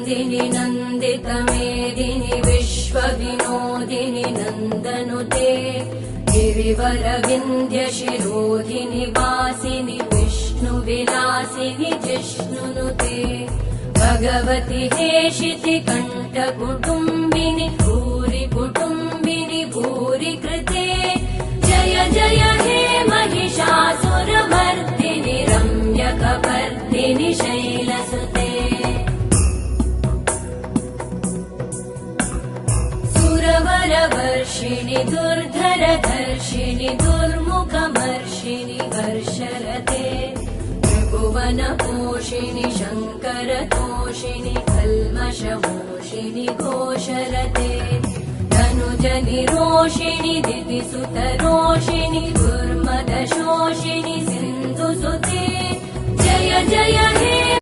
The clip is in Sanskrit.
नन्दिनि नन्दितमेदिनि विश्वविनोदिनि नन्दनुते गिरिवरविन्ध्यशिरोधिनि वासिनि विष्णुविलासिनि जिष्णुनुते भगवति हेशिति कण्ठकुटुम्बिनि भूरि कुटुम्बिनि भूरि कृते जय जय हे महिषासुरमर्दिनि रम्यकपर्दिनि शैलसुते सुरवरवर्षिणि दुर्धरधर्षिणि दुर्मुखमर्षिणि वर्षरते त्रिभुवनपोषिणि शङ्करतोषिणि कल्मषमोषिणि घोषरते धनुजनिरोषिणि दितिसुतरोषिणि दुर्मदशोषिणि सिन्धुसुते जय जय हे